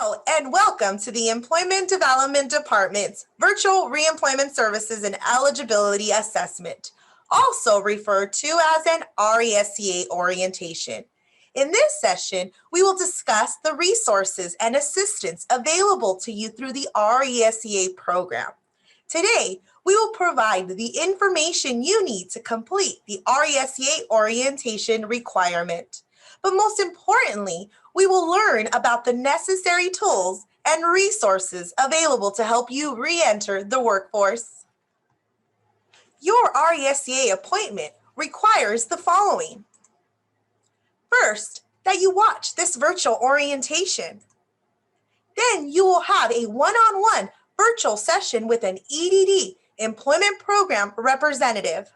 Hello and welcome to the Employment Development Department's Virtual Reemployment Services and Eligibility Assessment, also referred to as an RESEA orientation. In this session, we will discuss the resources and assistance available to you through the RESEA program. Today, we will provide the information you need to complete the RESEA orientation requirement. But most importantly, we will learn about the necessary tools and resources available to help you re-enter the workforce. Your RESEA appointment requires the following. First, that you watch this virtual orientation. Then you will have a one-on-one virtual session with an EDD, Employment Program Representative.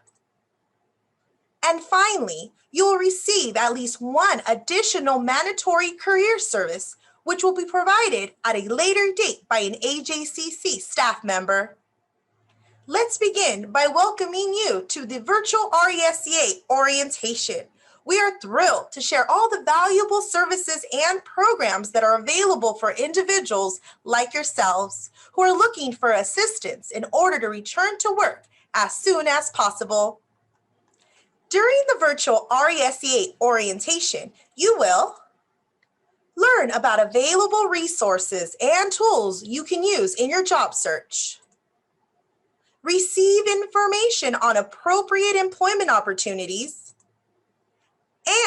And finally, you will receive at least one additional mandatory career service, which will be provided at a later date by an AJCC staff member. Let's begin by welcoming you to the virtual RESEA orientation. We are thrilled to share all the valuable services and programs that are available for individuals like yourselves who are looking for assistance in order to return to work as soon as possible. During the virtual RESEA orientation, you will learn about available resources and tools you can use in your job search, receive information on appropriate employment opportunities,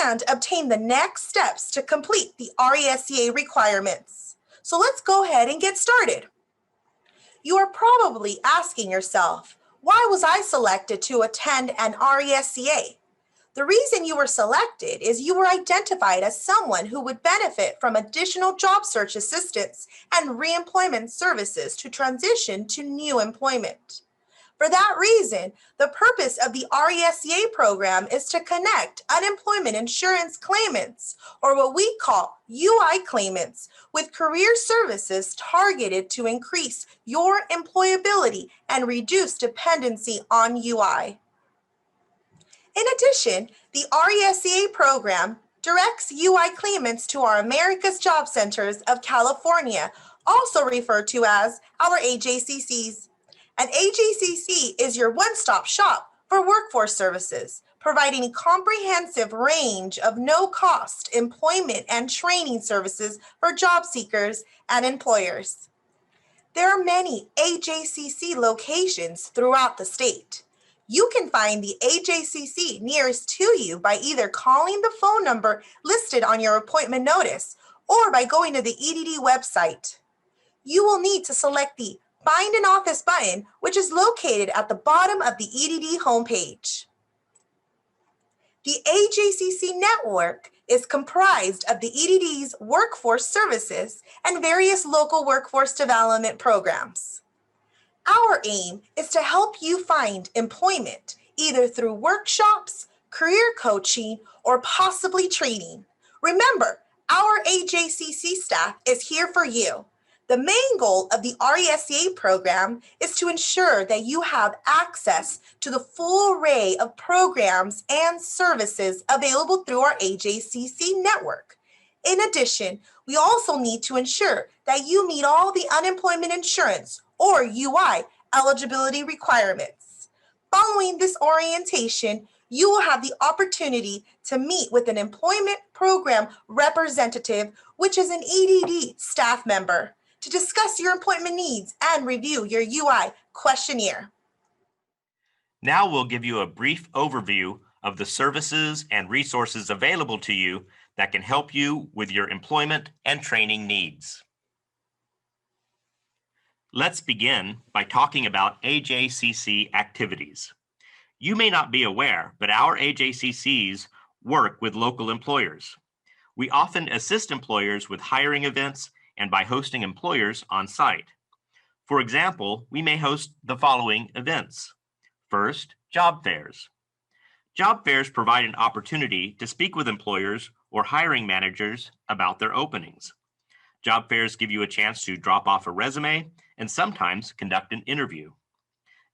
and obtain the next steps to complete the RESEA requirements. So let's go ahead and get started. You are probably asking yourself, why was I selected to attend an RESEA? The reason you were selected is you were identified as someone who would benefit from additional job search assistance and reemployment services to transition to new employment. For that reason, the purpose of the RESEA program is to connect unemployment insurance claimants, or what we call UI claimants, with career services targeted to increase your employability and reduce dependency on UI. In addition, the RESEA program directs UI claimants to our America's Job Centers of California, also referred to as our AJCCs. An AJCC is your one-stop shop for workforce services, providing a comprehensive range of no-cost employment and training services for job seekers and employers. There are many AJCC locations throughout the state. You can find the AJCC nearest to you by either calling the phone number listed on your appointment notice or by going to the EDD website. You will need to select the Find an Office button, which is located at the bottom of the EDD homepage. The AJCC network is comprised of the EDD's workforce services and various local workforce development programs. Our aim is to help you find employment either through workshops, career coaching, or possibly training. Remember, our AJCC staff is here for you. The main goal of the RESEA program is to ensure that you have access to the full array of programs and services available through our AJCC network. In addition, we also need to ensure that you meet all the unemployment insurance or UI eligibility requirements. Following this orientation, you will have the opportunity to meet with an employment program representative, which is an EDD staff member, to discuss your employment needs and review your UI questionnaire. Now we'll give you a brief overview of the services and resources available to you that can help you with your employment and training needs. Let's begin by talking about AJCC Activities. You may not be aware, but our AJCCs work with local employers. We often assist employers with hiring events and by hosting employers on site. For example, we may host the following events. First, job fairs. Job fairs provide an opportunity to speak with employers or hiring managers about their openings. Job fairs give you a chance to drop off a resume and sometimes conduct an interview.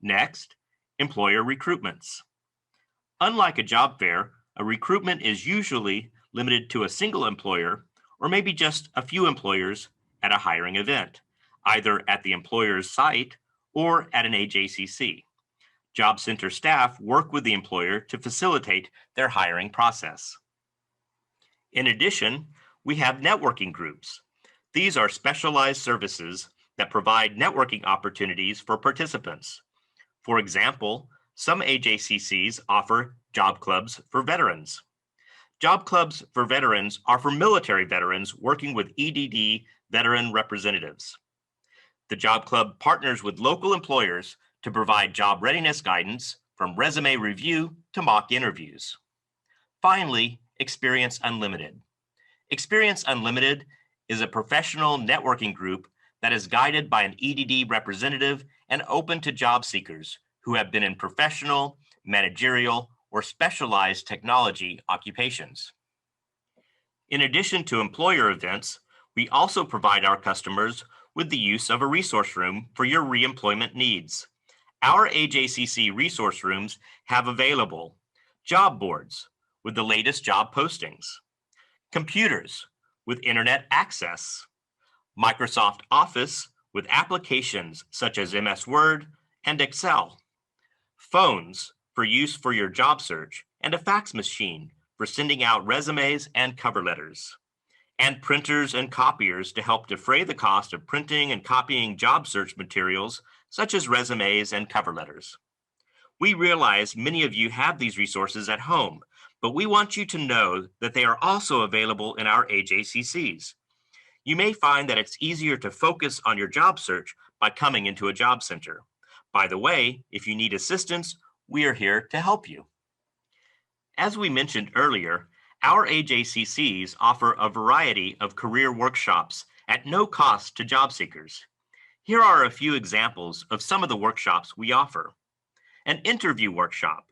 Next, employer recruitments. Unlike a job fair, a recruitment is usually limited to a single employer or maybe just a few employers at a hiring event, either at the employer's site or at an AJCC. Job Center staff work with the employer to facilitate their hiring process. In addition, we have networking groups. These are specialized services that provide networking opportunities for participants. For example, some AJCCs offer job clubs for veterans. Job clubs for veterans are for military veterans working with EDD veteran representatives. The Job Club partners with local employers to provide job readiness guidance from resume review to mock interviews. Finally, Experience Unlimited. Experience Unlimited is a professional networking group that is guided by an EDD representative and open to job seekers who have been in professional, managerial, or specialized technology occupations. In addition to employer events, we also provide our customers with the use of a resource room for your reemployment needs. Our AJCC resource rooms have available job boards with the latest job postings, computers with internet access, Microsoft Office with applications such as MS Word and Excel, phones for use for your job search, and a fax machine for sending out resumes and cover letters, and printers and copiers to help defray the cost of printing and copying job search materials such as resumes and cover letters. We realize many of you have these resources at home, but we want you to know that they are also available in our AJCCs. You may find that it's easier to focus on your job search by coming into a job center. By the way, if you need assistance, we are here to help you. As we mentioned earlier, our AJCCs offer a variety of career workshops at no cost to job seekers. Here are a few examples of some of the workshops we offer. An interview workshop.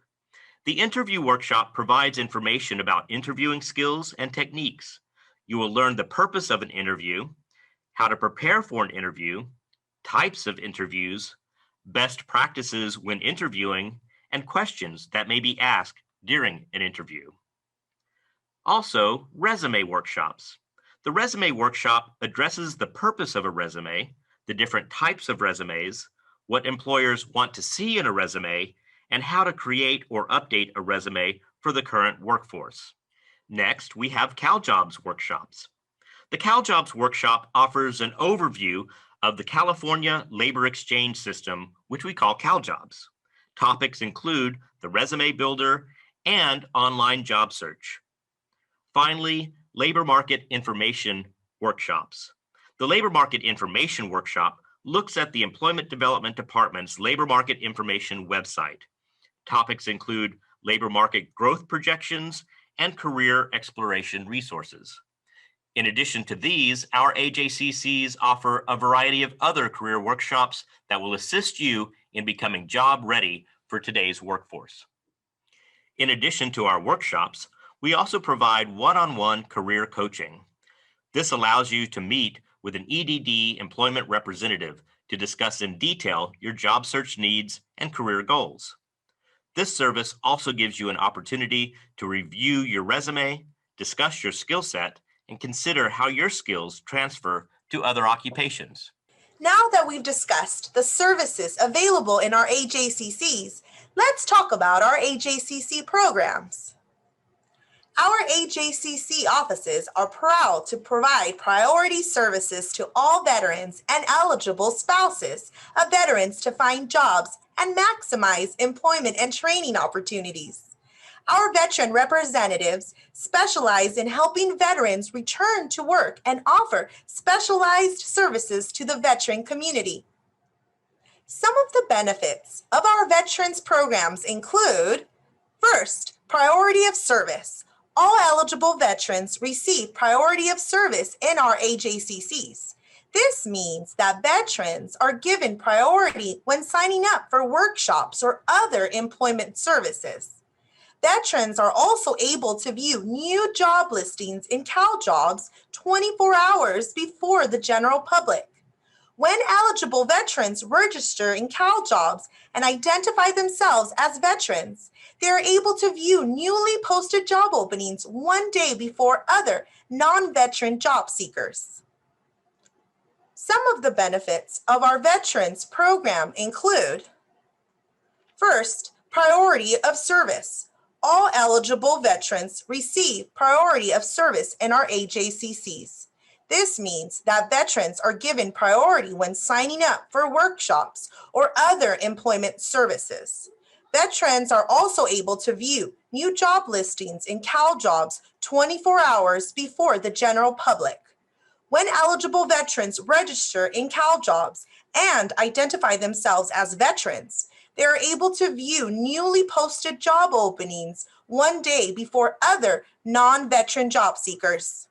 The interview workshop provides information about interviewing skills and techniques. You will learn the purpose of an interview, how to prepare for an interview, types of interviews, best practices when interviewing, and questions that may be asked during an interview. Also, resume workshops. The resume workshop addresses the purpose of a resume, the different types of resumes, what employers want to see in a resume, and how to create or update a resume for the current workforce. Next, we have CalJobs workshops. The CalJobs workshop offers an overview of the California Labor Exchange System, which we call CalJobs. Topics include the resume builder and online job search. Finally, labor market information workshops. The Labor Market Information Workshop looks at the Employment Development Department's Labor Market Information website. Topics include labor market growth projections and career exploration resources. In addition to these, our AJCCs offer a variety of other career workshops that will assist you in becoming job ready for today's workforce. In addition to our workshops, we also provide one-on-one career coaching. This allows you to meet with an EDD employment representative to discuss in detail your job search needs and career goals. This service also gives you an opportunity to review your resume, discuss your skill set, and consider how your skills transfer to other occupations. Now that we've discussed the services available in our AJCCs, let's talk about our AJCC programs. Our AJCC offices are proud to provide priority services to all veterans and eligible spouses of veterans to find jobs and maximize employment and training opportunities. Our veteran representatives specialize in helping veterans return to work and offer specialized services to the veteran community. Some of the benefits of our veterans programs include, first, priority of service. All eligible veterans receive priority of service in our AJCCs. This means that veterans are given priority when signing up for workshops or other employment services. Veterans are also able to view new job listings in CalJobs 24 hours before the general public. When eligible veterans register in CalJobs and identify themselves as veterans, they are able to view newly posted job openings one day before other non-veteran job seekers. Some of the benefits of our Veterans Program include: first, priority of service. All eligible veterans receive priority of service in our AJCCs. This means that veterans are given priority when signing up for workshops or other employment services. Veterans are also able to view new job listings in CalJobs 24 hours before the general public. When eligible veterans register in CalJobs and identify themselves as veterans, they are able to view newly posted job openings one day before other non-veteran job seekers.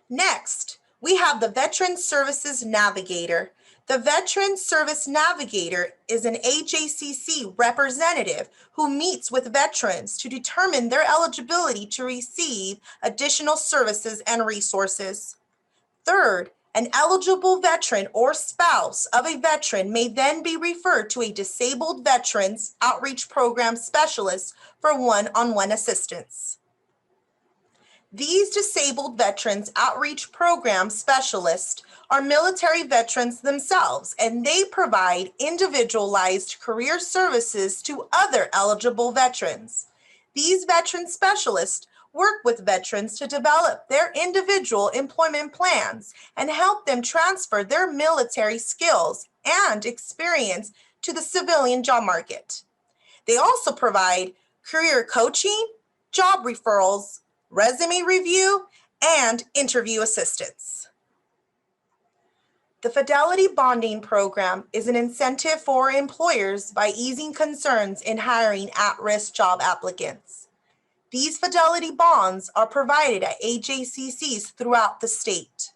Next, we have the Veteran Services Navigator. The Veteran Service Navigator is an AJCC representative who meets with veterans to determine their eligibility to receive additional services and resources. Third, an eligible veteran or spouse of a veteran may then be referred to a Disabled Veterans Outreach Program specialist for one-on-one assistance. These Disabled Veterans Outreach Program specialists are military veterans themselves, and they provide individualized career services to other eligible veterans. These veteran specialists work with veterans to develop their individual employment plans and help them transfer their military skills and experience to the civilian job market. They also provide career coaching, job referrals, resume review, and interview assistance. The Fidelity Bonding Program is an incentive for employers by easing concerns in hiring at-risk job applicants. These Fidelity bonds are provided at AJCCs throughout the state.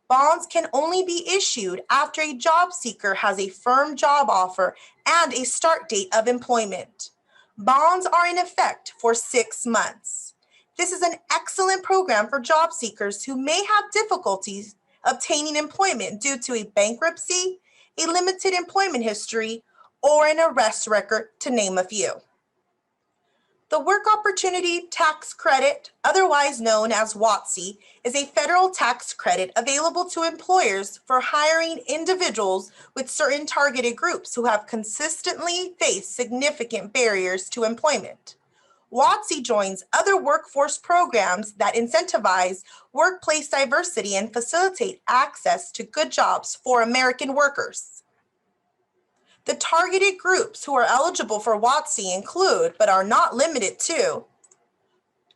Bonds can only be issued after a job seeker has a firm job offer and a start date of employment. Bonds are in effect for 6 months. This is an excellent program for job seekers who may have difficulties obtaining employment due to a bankruptcy, a limited employment history, or an arrest record, to name a few. The Work Opportunity Tax Credit, otherwise known as WOTC, is a federal tax credit available to employers for hiring individuals with certain targeted groups who have consistently faced significant barriers to employment. WOTC joins other workforce programs that incentivize workplace diversity and facilitate access to good jobs for American workers. The targeted groups who are eligible for WOTC include, but are not limited to,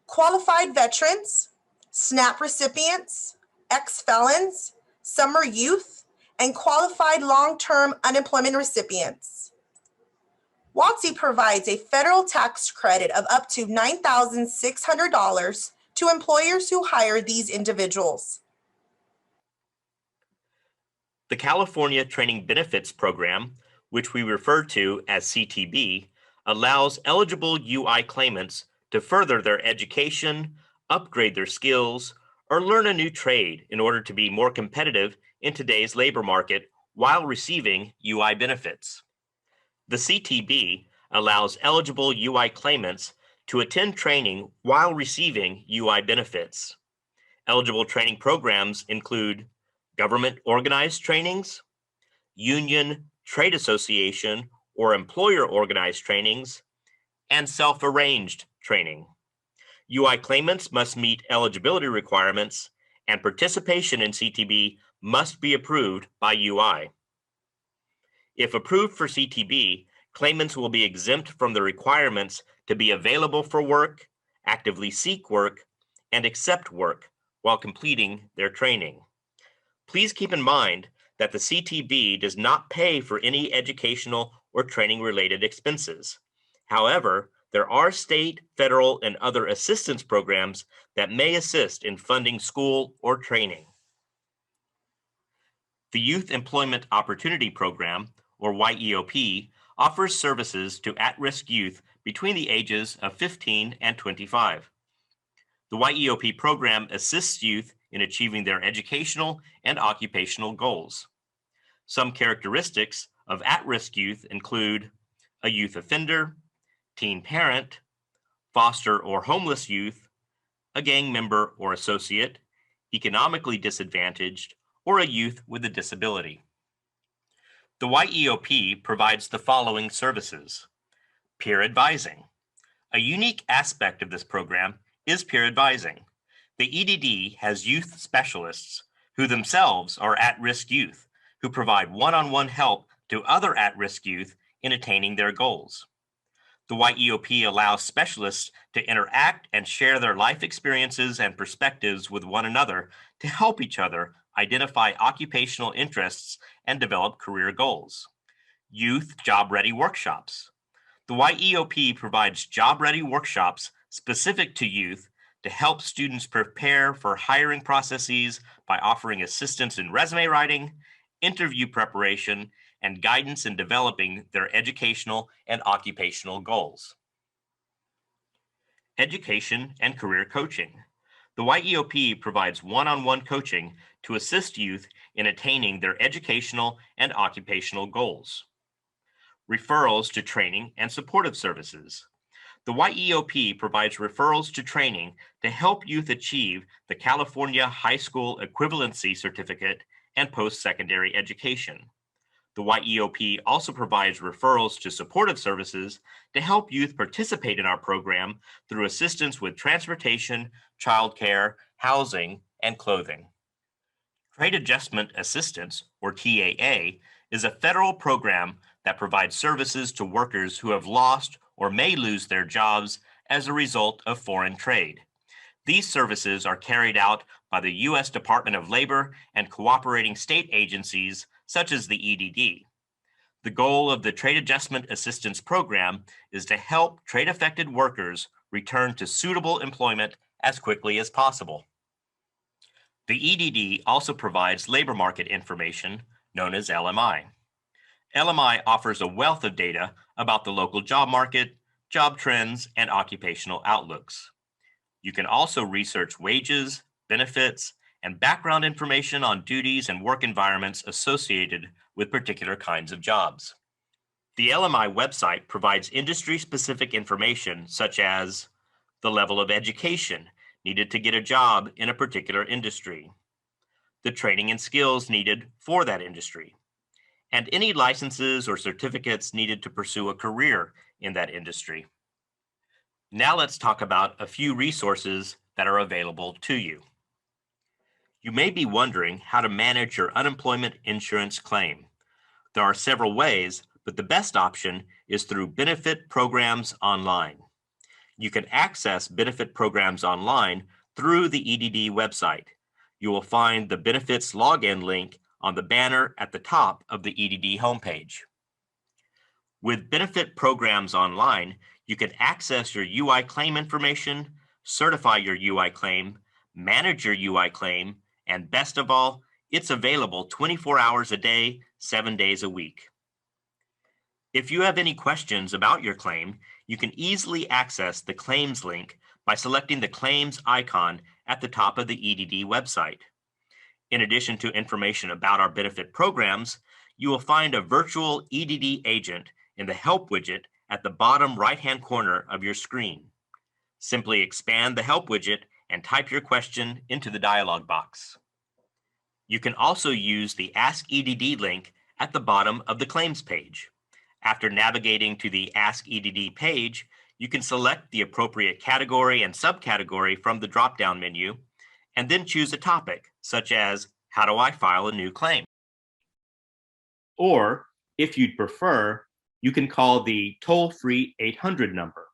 qualified veterans, SNAP recipients, ex-felons, summer youth, and qualified long-term unemployment recipients. WOTC provides a federal tax credit of up to $9,600 to employers who hire these individuals. The California Training Benefits Program, which we refer to as CTB, allows eligible UI claimants to further their education, upgrade their skills, or learn a new trade in order to be more competitive in today's labor market while receiving UI benefits. The CTB allows eligible UI claimants to attend training while receiving UI benefits. Eligible training programs include government organized trainings, union, trade association, or employer organized trainings, and self-arranged training. UI claimants must meet eligibility requirements, and participation in CTB must be approved by UI. If approved for CTB, claimants will be exempt from the requirements to be available for work, actively seek work, and accept work while completing their training. Please keep in mind that the CTB does not pay for any educational or training-related expenses. However, there are state, federal, and other assistance programs that may assist in funding school or training. The Youth Employment Opportunity Program, or YEOP, offers services to at-risk youth between the ages of 15 and 25. The YEOP program assists youth in achieving their educational and occupational goals. Some characteristics of at-risk youth include a youth offender, teen parent, foster or homeless youth, a gang member or associate, economically disadvantaged, or a youth with a disability. The YEOP provides the following services: peer advising. A unique aspect of this program is peer advising. The EDD has youth specialists who themselves are at-risk youth who provide one-on-one help to other at-risk youth in attaining their goals. The YEOP allows specialists to interact and share their life experiences and perspectives with one another to help each other identify occupational interests and develop career goals. Youth Job-Ready Workshops. The YEOP provides job-ready workshops specific to youth to help students prepare for hiring processes by offering assistance in resume writing, interview preparation, and guidance in developing their educational and occupational goals. Education and career coaching. The YEOP provides one-on-one coaching to assist youth in attaining their educational and occupational goals. Referrals to training and supportive services. The YEOP provides referrals to training to help youth achieve the California High School Equivalency Certificate and post-secondary education. The YEOP also provides referrals to supportive services to help youth participate in our program through assistance with transportation, childcare, housing, and clothing. Trade Adjustment Assistance, or TAA, is a federal program that provides services to workers who have lost or may lose their jobs as a result of foreign trade. These services are carried out by the U.S. Department of Labor and cooperating state agencies such as the EDD. The goal of the Trade Adjustment Assistance Program is to help trade-affected workers return to suitable employment as quickly as possible. The EDD also provides labor market information known as LMI. LMI offers a wealth of data about the local job market, job trends, and occupational outlooks. You can also research wages, benefits, and background information on duties and work environments associated with particular kinds of jobs. The LMI website provides industry-specific information such as the level of education needed to get a job in a particular industry, the training and skills needed for that industry, and any licenses or certificates needed to pursue a career in that industry. Now let's talk about a few resources that are available to you. You may be wondering how to manage your unemployment insurance claim. There are several ways, but the best option is through Benefit Programs Online. You can access benefit programs online through the EDD website. You will find the benefits login link on the banner at the top of the EDD homepage. With Benefit Programs Online, you can access your UI claim information, certify your UI claim, manage your UI claim, and best of all, it's available 24 hours a day, 7 days a week. If you have any questions about your claim, you can easily access the claims link by selecting the claims icon at the top of the EDD website. In addition to information about our benefit programs, you will find a virtual EDD agent in the Help widget at the bottom right-hand corner of your screen. Simply expand the Help widget and type your question into the dialog box. You can also use the Ask EDD link at the bottom of the claims page. After navigating to the Ask EDD page, you can select the appropriate category and subcategory from the drop-down menu, and then choose a topic, such as, how do I file a new claim? Or, if you'd prefer, you can call the toll-free 800 number.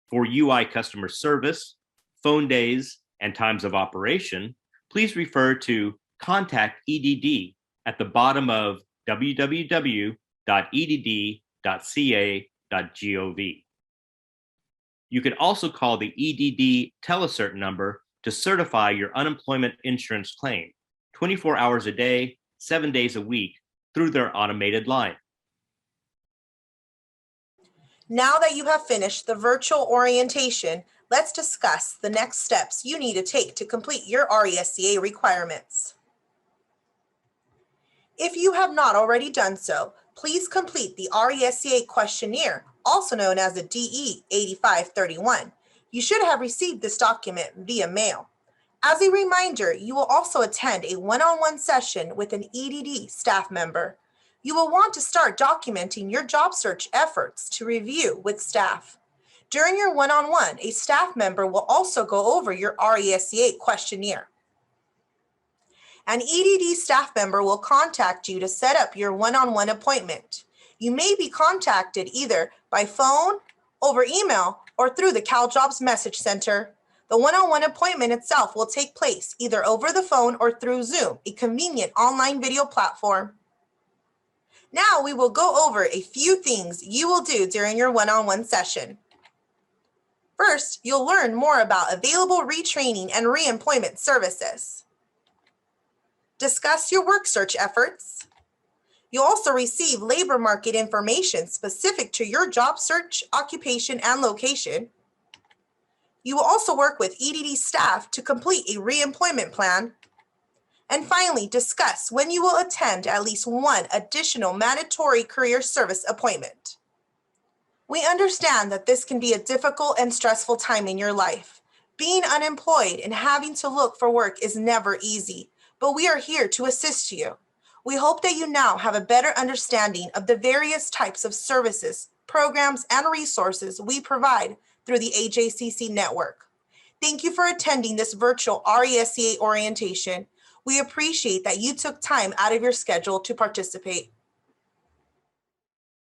For UI customer service, phone days, and times of operation, please refer to Contact EDD at the bottom of www.edd.ca.gov. You can also call the EDD telecert number to certify your unemployment insurance claim 24 hours a day, 7 days a week through their automated line. Now that you have finished the virtual orientation, let's discuss the next steps you need to take to complete your RESEA requirements. If you have not already done so, please complete the RESEA questionnaire, also known as the DE 8531. You should have received this document via mail. As a reminder, you will also attend a one-on-one session with an EDD staff member. You will want to start documenting your job search efforts to review with staff. During your one-on-one, a staff member will also go over your RESEA questionnaire. An EDD staff member will contact you to set up your one-on-one appointment. You may be contacted either by phone, over email, or through the CalJobs Message Center. The one-on-one appointment itself will take place either over the phone or through Zoom, a convenient online video platform. Now we will go over a few things you will do during your one-on-one session. First, you'll learn more about available retraining and reemployment services. Discuss your work search efforts. You'll also receive labor market information specific to your job search, occupation, and location. You will also work with EDD staff to complete a reemployment plan. And finally, discuss when you will attend at least one additional mandatory career service appointment. We understand that this can be a difficult and stressful time in your life. Being unemployed and having to look for work is never easy, but we are here to assist you. We hope that you now have a better understanding of the various types of services, programs, and resources we provide through the AJCC network. Thank you for attending this virtual RESEA orientation. We appreciate that you took time out of your schedule to participate.